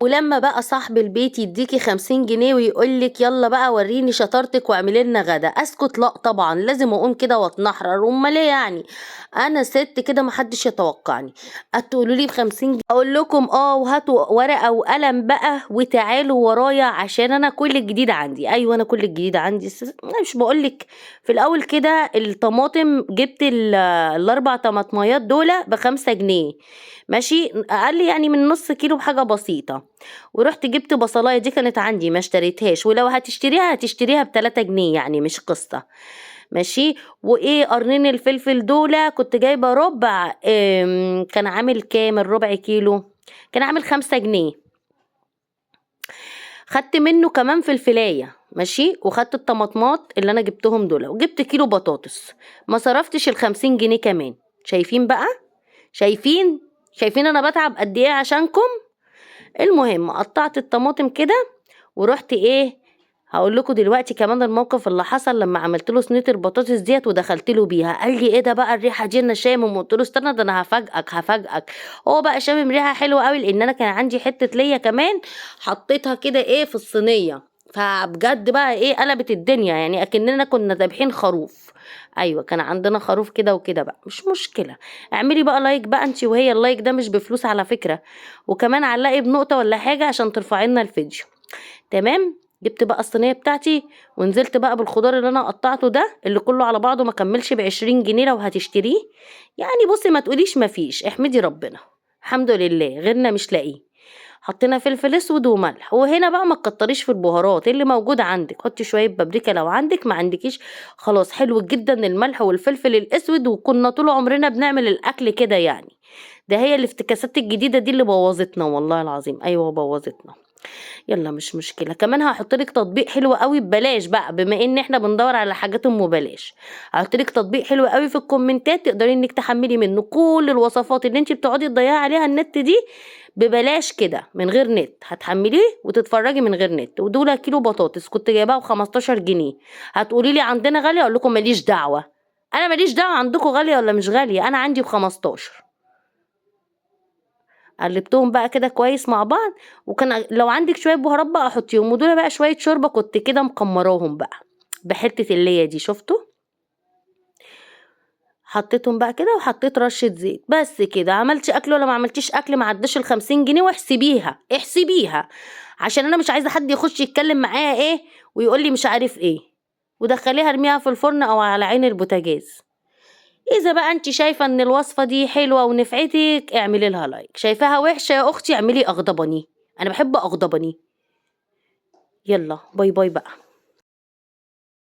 ولما بقى صاحب البيت يديكي 50 جنيه ويقولك يلا بقى وريني شطارتك واعملي لنا غدا، اسكت؟ لا طبعا، لازم اقوم كده واتنحرر. امال ايه يعني؟ انا ست كده محدش يتوقعني. هتقولوا لي ب50 جنيه اقول لكم اه، وهاتوا ورقه وقلم بقى وتعالوا ورايا عشان انا كل الجديد عندي. ايوه انا كل الجديد عندي. أنا مش بقولك في الاول كده الطماطم جبت الاربع طماطميات دول ب5 جنيه، ماشي، اقل يعني من نص كيلو بحاجه بسيطه. ورحت جبت بصلايه دي كانت عندي ما اشتريتهاش، ولو هتشتريها ب3 جنيه يعني مش قصه، ماشي. وايه قرنين الفلفل دول كنت جايبه ربع، كان عامل كام الربع كيلو؟ كان عامل 5 جنيه. خدت منه كمان فلفلايه، ماشي، وخدت الطماطمات اللي انا جبتهم دول، وجبت كيلو بطاطس. ما صرفتش ال50 جنيه كمان. شايفين بقى؟ شايفين انا بتعب قد ايه عشانكم؟ المهم قطعت الطماطم كده ورحت ايه، هقول لكم دلوقتي كمان الموقف اللي حصل لما عملت له صينيه البطاطس ديت ودخلت له بيها. قال لي ايه ده بقى الريحه دي؟ انا شامم. قلت له استنى ده انا هفاجئك. هو بقى شامم ريحه حلوه قوي لان انا كان عندي حته ليا كمان، حطيتها كده ايه في الصينيه، فبجد بقى ايه قلبت الدنيا، يعني اكننا كنا ذابحين خروف. ايوه كان عندنا خروف كده وكده بقى، مش مشكله. اعملي بقى لايك بقى انت وهي، اللايك ده مش بفلوس على فكره، وكمان علقي بنقطه ولا حاجه عشان ترفعي لنا الفيديو. تمام. جبت بقى الصينيه بتاعتي ونزلت بقى بالخضار اللي انا قطعته ده، اللي كله على بعضه ما كملش ب20 جنيه لو هتشتريه. يعني بصي ما تقوليش ما فيش، احمدي ربنا، الحمد لله غيرنا مش لاقيه. حطينا فلفل اسود وملح. وهنا بقى ما تكتريش في البهارات اللي موجود عندك، حطي شويه بابريكا لو عندك، ما عندكيش خلاص حلو جدا الملح والفلفل الاسود. وكنا طول عمرنا بنعمل الاكل كده يعني. ده هي الافتكاسات الجديده دي اللي بوظتنا والله العظيم، ايوه بوظتنا. يلا مش مشكله، كمان هحطلك تطبيق حلو قوي ببلاش بقى، بما ان احنا بندور على حاجات ام ببلاش. هحطلك تطبيق حلو قوي في الكومنتات تقدري انك تحملي منه كل الوصفات اللي انت بتقعدي تضيعي عليها النت دي ببلاش كده من غير نت. هتحمليه وتتفرجي من غير نت. ودول كيلو بطاطس كنت جايباها ب15 جنيه. هتقولي لي عندنا غاليه، اقول لكم ماليش دعوه. انا ماليش دعوه عندكم غاليه ولا مش غاليه، انا عندي ب15. قلبتهم بقى كده كويس مع بعض. وكان لو عندك شويه بهارات بقى حطيهم. ودول بقى شويه شوربه كنت كده مكمراهم بقى بحته اللي هي دي، شفتوا؟ حطيتهم بقى كده وحطيت رشه زيت بس كده. عملتش اكل ولا ما عملتيش اكل ما عداش ال50 جنيه. احسبيها عشان انا مش عايزه حد يخش يتكلم معايا ايه ويقول لي مش عارف ايه. ودخليها ارميها في الفرن او على عين البوتاجاز. اذا بقى انت شايفه ان الوصفه دي حلوه ونفعتك اعملي لها لايك، شايفاها وحشه يا اختي اعملي اغضبني، انا بحب اغضبني. يلا باي باي بقى.